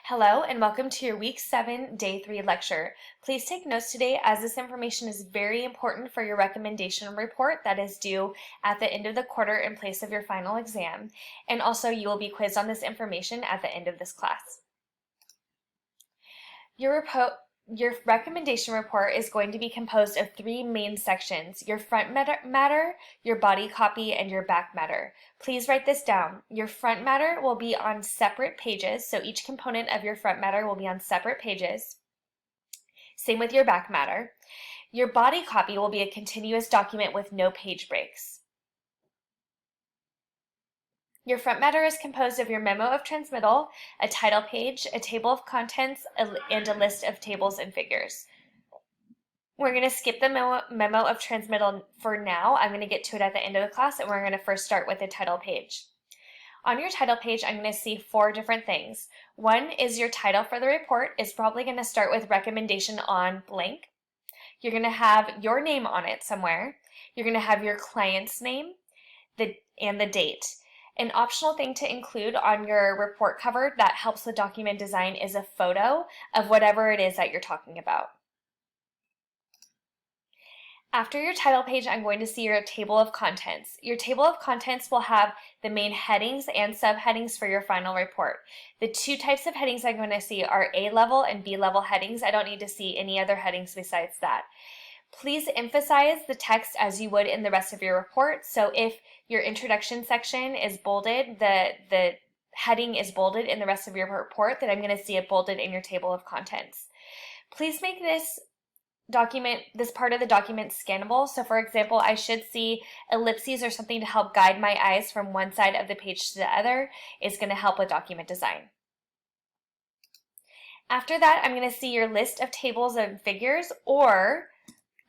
Hello and welcome to your Week 7, Day 3 lecture. Please take notes today as this information is very important for your recommendation report that is due at the end of the quarter in place of your final exam. And also you will be quizzed on this information at the end of this class. Your recommendation report is going to be composed of three main sections: your front matter, your body copy, and your back matter. Please write this down. Your front matter will be on separate pages, so each component of your front matter will be on separate pages. Same with your back matter. Your body copy will be a continuous document with no page breaks. Your front matter is composed of your memo of transmittal, a title page, a table of contents, and a list of tables and figures. We're going to skip the memo of transmittal for now. I'm going to get to it at the end of the class, and we're going to first start with the title page. On your title page, I'm going to see four different things. One is your title for the report. It's probably going to start with recommendation on blank. You're going to have your name on it somewhere. You're going to have your client's name and the date. An optional thing to include on your report cover that helps with document design is a photo of whatever it is that you're talking about. After your title page, I'm going to see your table of contents. Your table of contents will have the main headings and subheadings for your final report. The two types of headings I'm going to see are A-level and B-level headings. I don't need to see any other headings besides that. Please emphasize the text as you would in the rest of your report. So if your introduction section is bolded, the heading is bolded in the rest of your report, then I'm going to see it bolded in your table of contents. Please make this part of the document scannable. So for example, I should see ellipses or something to help guide my eyes from one side of the page to the other. Is going to help with document design. After that, I'm going to see your list of tables and figures, or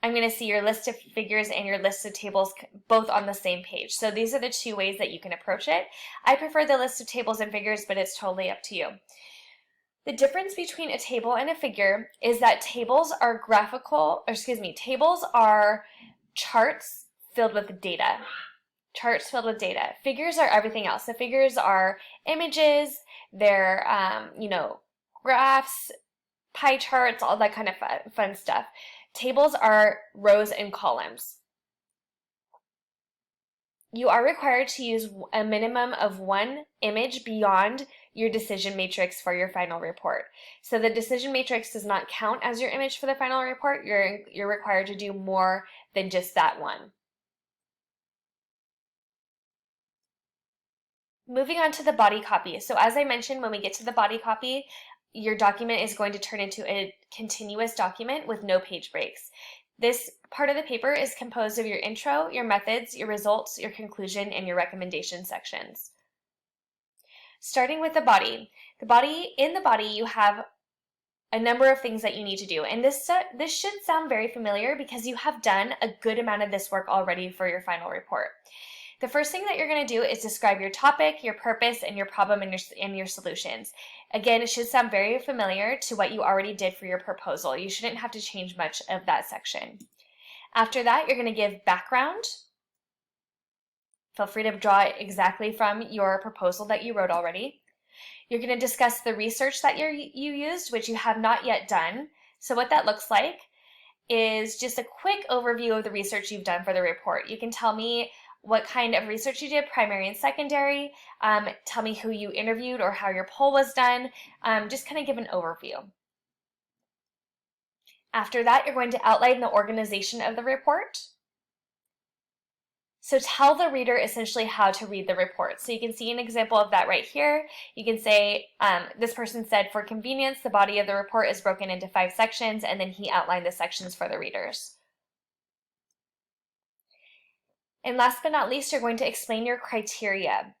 I'm going to see your list of figures and your list of tables both on the same page. So these are the two ways that you can approach it. I prefer the list of tables and figures, but it's totally up to you. The difference between a table and a figure is that tables are tables are charts filled with data. Charts filled with data. Figures are everything else. The figures are images, they're, graphs, pie charts, all that kind of fun stuff. Tables are rows and columns. You are required to use a minimum of one image beyond your decision matrix for your final report. So the decision matrix does not count as your image for the final report. You're required to do more than just that one. Moving on to the body copy. So as I mentioned, when we get to the body copy, your document is going to turn into a continuous document with no page breaks. This part of the paper is composed of your intro, your methods, your results, your conclusion, and your recommendation sections. Starting with the body. In the body, you have a number of things that you need to do. And this should sound very familiar because you have done a good amount of this work already for your final report. The first thing that you're going to do is describe your topic, your purpose, and your problem and your solutions. Again, it should sound very familiar to what you already did for your proposal. You shouldn't have to change much of that section. After that, you're going to give background. Feel free to draw it exactly from your proposal that you wrote already. You're going to discuss the research that you used, which you have not yet done. So what that looks like is just a quick overview of the research you've done for the report. You can tell me what kind of research you did, primary and secondary. Tell me who you interviewed or how your poll was done. Just kind of give an overview. After that, you're going to outline the organization of the report. So tell the reader essentially how to read the report. So you can see an example of that right here. You can say, this person said, for convenience, the body of the report is broken into 5 sections, and then he outlined the sections for the readers. And last but not least, you're going to explain your criteria.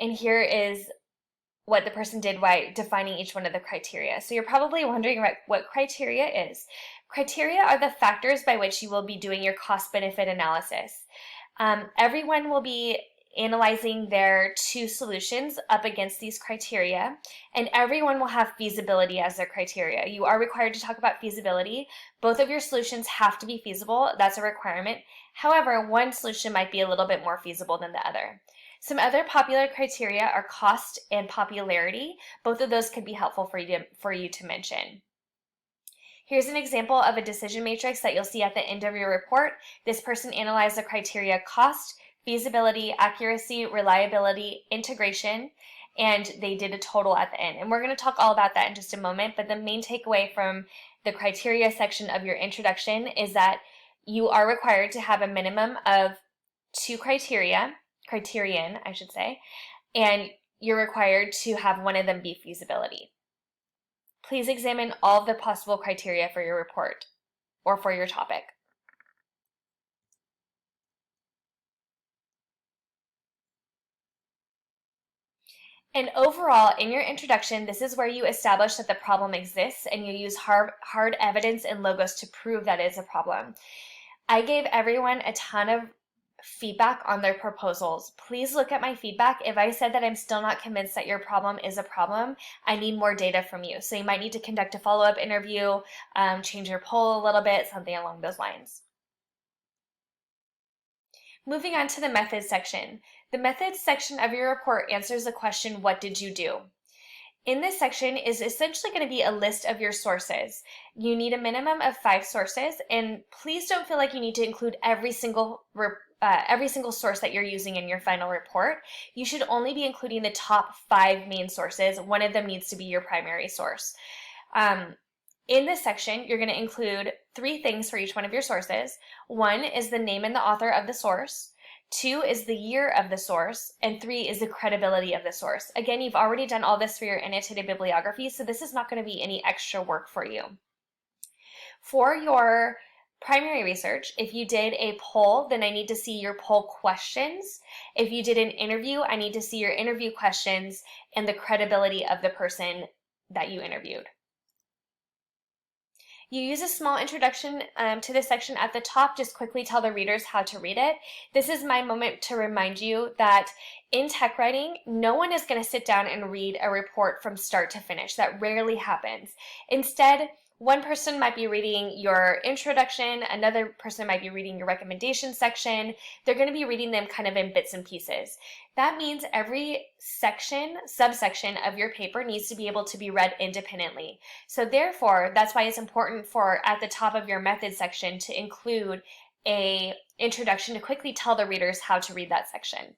And here is what the person did by defining each one of the criteria. So you're probably wondering what criteria is. Criteria are the factors by which you will be doing your cost-benefit analysis. Everyone will be analyzing their 2 solutions up against these criteria, and everyone will have feasibility as their criteria. You are required to talk about feasibility. Both of your solutions have to be feasible. That's a requirement. However, one solution might be a little bit more feasible than the other. Some other popular criteria are cost and popularity. Both of those could be helpful for you to mention. Here's an example of a decision matrix that you'll see at the end of your report. This person analyzed the criteria cost, feasibility, accuracy, reliability, integration, and they did a total at the end. And we're going to talk all about that in just a moment, but the main takeaway from the criteria section of your introduction is that you are required to have a minimum of 2 criterion, I should say, and you're required to have one of them be feasibility. Please examine all of the possible criteria for your report or for your topic. And overall, in your introduction, this is where you establish that the problem exists and you use hard evidence and logos to prove that it's a problem. I gave everyone a ton of feedback on their proposals. Please look at my feedback. If I said that I'm still not convinced that your problem is a problem, I need more data from you. So you might need to conduct a follow-up interview, change your poll a little bit, something along those lines. Moving on to the methods section. The methods section of your report answers the question, what did you do? In this section is essentially going to be a list of your sources. You need a minimum of 5 sources, and please don't feel like you need to include every single source that you're using in your final report. You should only be including the top 5 main sources. One of them needs to be your primary source. In this section, you're going to include 3 things for each one of your sources. 1 is the name and the author of the source. 2 is the year of the source, and 3 is the credibility of the source. Again, you've already done all this for your annotated bibliography, so this is not going to be any extra work for you. For your primary research, if you did a poll, then I need to see your poll questions. If you did an interview, I need to see your interview questions and the credibility of the person that you interviewed. You use a small introduction to this section at the top. Just quickly tell the readers how to read it. This is my moment to remind you that in tech writing, no one is going to sit down and read a report from start to finish. That rarely happens. Instead, one person might be reading your introduction, another person might be reading your recommendation section. They're going to be reading them kind of in bits and pieces. That means every subsection of your paper needs to be able to be read independently. So therefore, that's why it's important for at the top of your method section to include an introduction to quickly tell the readers how to read that section.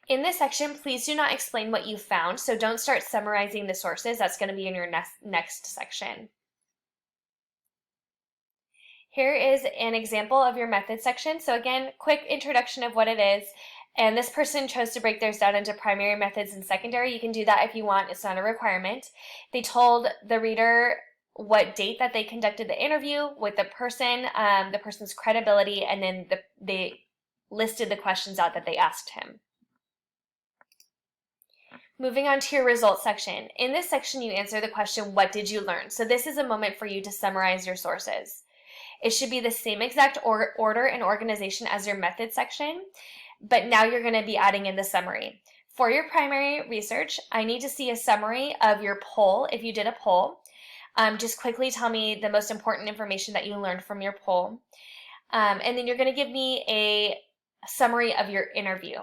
In this section, please do not explain what you found, so don't start summarizing the sources. That's going to be in your next section. Here is an example of your method section. So again, quick introduction of what it is. And this person chose to break theirs down into primary methods and secondary. You can do that if you want. It's not a requirement. They told the reader what date that they conducted the interview with the person's credibility, and then they listed the questions out that they asked him. Moving on to your results section. In this section, you answer the question, what did you learn? So this is a moment for you to summarize your sources. It should be the same exact order and organization as your method section, but now you're going to be adding in the summary. For your primary research, I need to see a summary of your poll, if you did a poll. Just quickly tell me the most important information that you learned from your poll. And then you're going to give me a summary of your interview.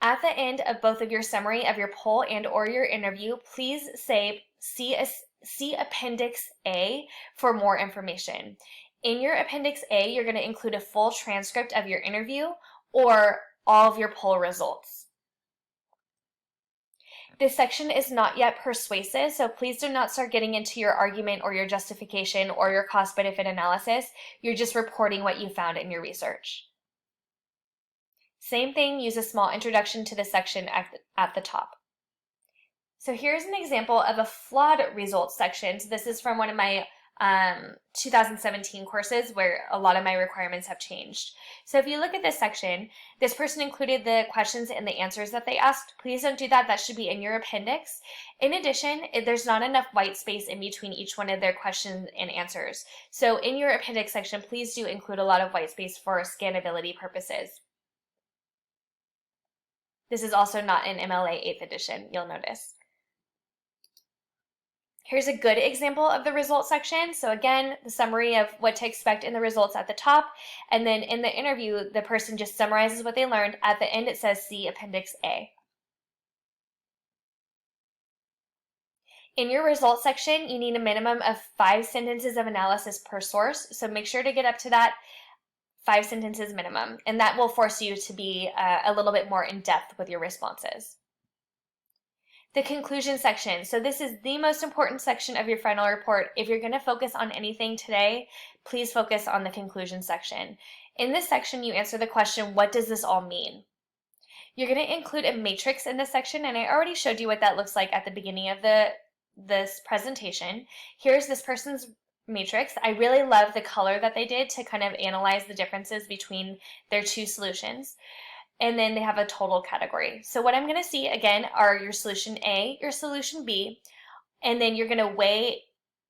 At the end of both of your summary of your poll and or your interview, please say see Appendix A for more information. In your Appendix A, you're going to include a full transcript of your interview or all of your poll results. This section is not yet persuasive, so please do not start getting into your argument or your justification or your cost-benefit analysis. You're just reporting what you found in your research. Same thing, use a small introduction to the section at the top. So here's an example of a flawed results section. So this is from one of my 2017 courses where a lot of my requirements have changed. So if you look at this section, this person included the questions and the answers that they asked. Please don't do that. That should be in your appendix. In addition, there's not enough white space in between each one of their questions and answers. So in your appendix section, please do include a lot of white space for scannability purposes. This is also not in MLA 8th edition, you'll notice. Here's a good example of the results section. So again, the summary of what to expect in the results at the top, and then in the interview, the person just summarizes what they learned. At the end, it says see Appendix A. In your results section, you need a minimum of 5 sentences of analysis per source, so make sure to get up to that 5 sentences minimum, and that will force you to be a little bit more in depth with your responses. The conclusion section. So this is the most important section of your final report. If you're going to focus on anything today, please focus on the conclusion section. In this section, you answer the question, what does this all mean? You're going to include a matrix in this section, and I already showed you what that looks like at the beginning of this presentation. Here's this person's matrix. I really love the color that they did to kind of analyze the differences between their two solutions. And then they have a total category. So what I'm going to see again are your solution A, your solution B, and then you're going to weigh,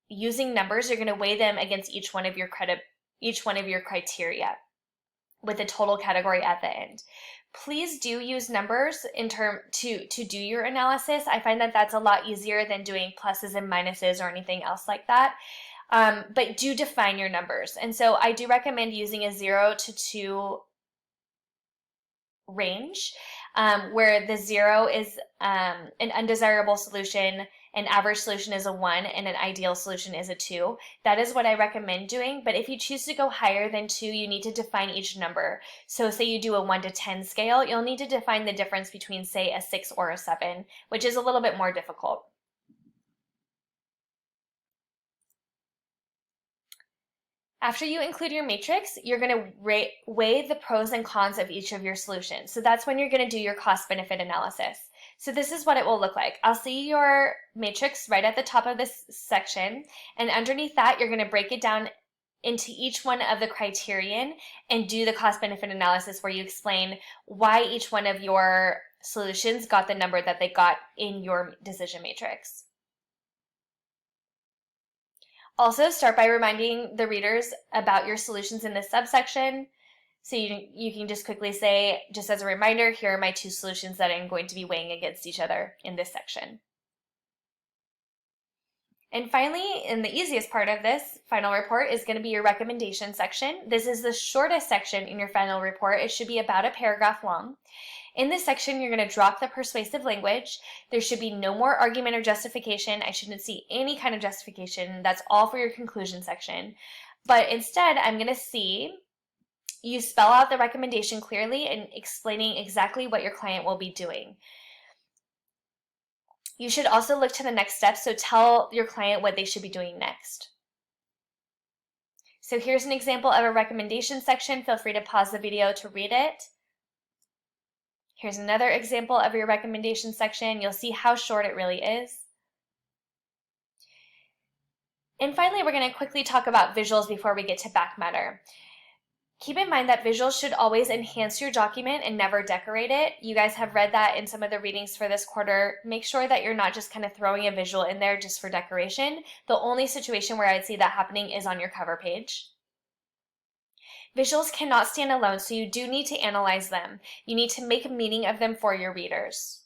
using numbers, you're going to weigh them against each one of your criteria with a total category at the end. Please do use numbers to do your analysis. I find that that's a lot easier than doing pluses and minuses or anything else like that. But do define your numbers. And so I do recommend using a 0 to 2 range, where the 0 is an undesirable solution, an average solution is a 1, and an ideal solution is a 2. That is what I recommend doing, but if you choose to go higher than 2, you need to define each number. So say you do a 1 to 10 scale, you'll need to define the difference between, say, a 6 or a 7, which is a little bit more difficult. After you include your matrix, you're going to weigh the pros and cons of each of your solutions. So that's when you're going to do your cost-benefit analysis. So this is what it will look like. I'll see your matrix right at the top of this section, and underneath that, you're going to break it down into each one of the criterion and do the cost-benefit analysis where you explain why each one of your solutions got the number that they got in your decision matrix. Also, start by reminding the readers about your solutions in this subsection. So you can just quickly say, just as a reminder, here are my 2 solutions that I'm going to be weighing against each other in this section. And finally, and the easiest part of this final report is going to be your recommendation section. This is the shortest section in your final report. It should be about a paragraph long. In this section, you're going to drop the persuasive language. There should be no more argument or justification. I shouldn't see any kind of justification. That's all for your conclusion section. But instead, I'm going to see you spell out the recommendation clearly and explaining exactly what your client will be doing. You should also look to the next step, so tell your client what they should be doing next. So here's an example of a recommendation section. Feel free to pause the video to read it. Here's another example of your recommendation section. You'll see how short it really is. And finally, we're going to quickly talk about visuals before we get to back matter. Keep in mind that visuals should always enhance your document and never decorate it. You guys have read that in some of the readings for this quarter. Make sure that you're not just kind of throwing a visual in there just for decoration. The only situation where I'd see that happening is on your cover page. Visuals cannot stand alone, so you do need to analyze them. You need to make a meaning of them for your readers.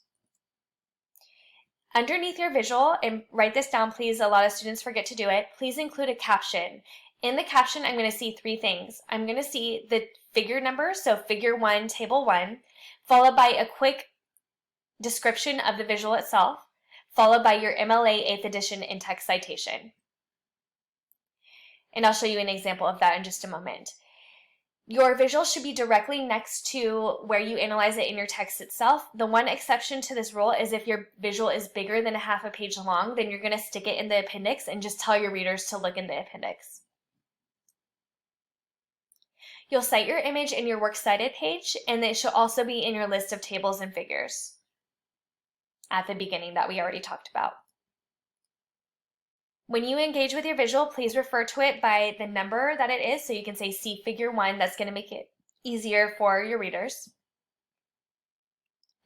Underneath your visual, and write this down please, a lot of students forget to do it, please include a caption. In the caption, I'm going to see 3 things. I'm going to see the figure number, so figure 1, table 1, followed by a quick description of the visual itself, followed by your MLA 8th edition in-text citation. And I'll show you an example of that in just a moment. Your visual should be directly next to where you analyze it in your text itself. The one exception to this rule is if your visual is bigger than a half a page long, then you're going to stick it in the appendix and just tell your readers to look in the appendix. You'll cite your image in your Works Cited page, and it should also be in your list of tables and figures at the beginning that we already talked about. When you engage with your visual, please refer to it by the number that it is, so you can say see figure 1. That's going to make it easier for your readers.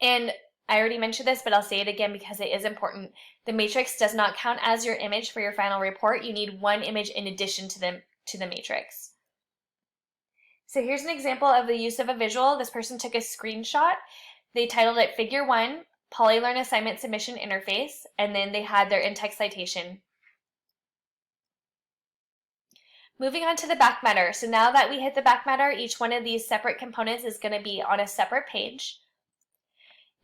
And I already mentioned this, but I'll say it again because it is important. The matrix does not count as your image for your final report. You need 1 image in addition to the matrix. So here's an example of the use of a visual. This person took a screenshot. They titled it Figure 1, PolyLearn Assignment Submission Interface, and then they had their in-text citation Moving on to the back matter. So now that we hit the back matter, each one of these separate components is going to be on a separate page.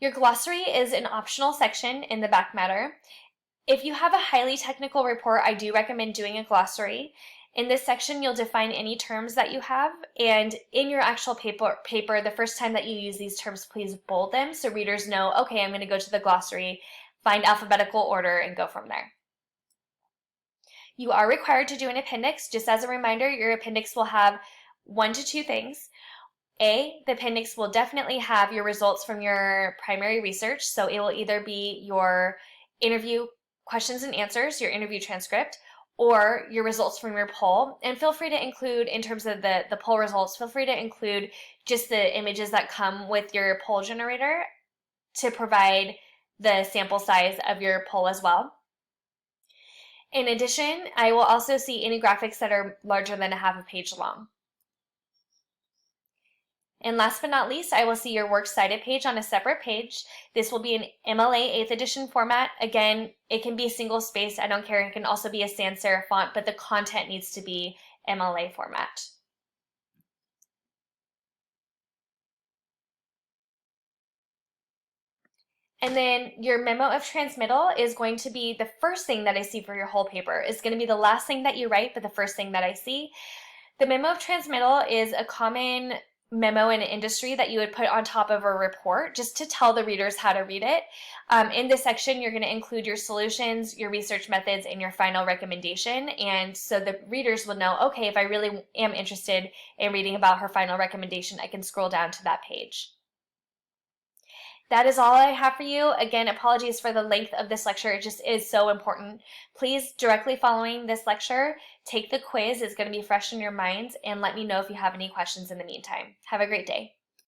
Your glossary is an optional section in the back matter. If you have a highly technical report, I do recommend doing a glossary. In this section, you'll define any terms that you have, and in your actual paper, the first time that you use these terms, please bold them so readers know, okay, I'm going to go to the glossary, find alphabetical order, and go from there. You are required to do an appendix. Just as a reminder, your appendix will have 1 to 2 things. The appendix will definitely have your results from your primary research, so it will either be your interview questions and answers, your interview transcript, or your results from your poll. And feel free to include, in terms of the poll results, feel free to include just the images that come with your poll generator to provide the sample size of your poll as well. In addition, I will also see any graphics that are larger than a half a page long. And last but not least, I will see your works cited page on a separate page. This will be an MLA 8th edition format. Again, it can be single spaced, I don't care. It can also be a sans serif font, but the content needs to be MLA format. And then your memo of transmittal is going to be the first thing that I see for your whole paper. It's going to be the last thing that you write, but the first thing that I see. The memo of transmittal is a common memo in industry that you would put on top of a report just to tell the readers how to read it. In this section, you're going to include your solutions, your research methods, and your final recommendation. And so the readers will know, okay, if I really am interested in reading about her final recommendation, I can scroll down to that page. That is all I have for you. Again, apologies for the length of this lecture. It just is so important. Please, directly following this lecture, take the quiz. It's going to be fresh in your minds, and let me know if you have any questions in the meantime. Have a great day.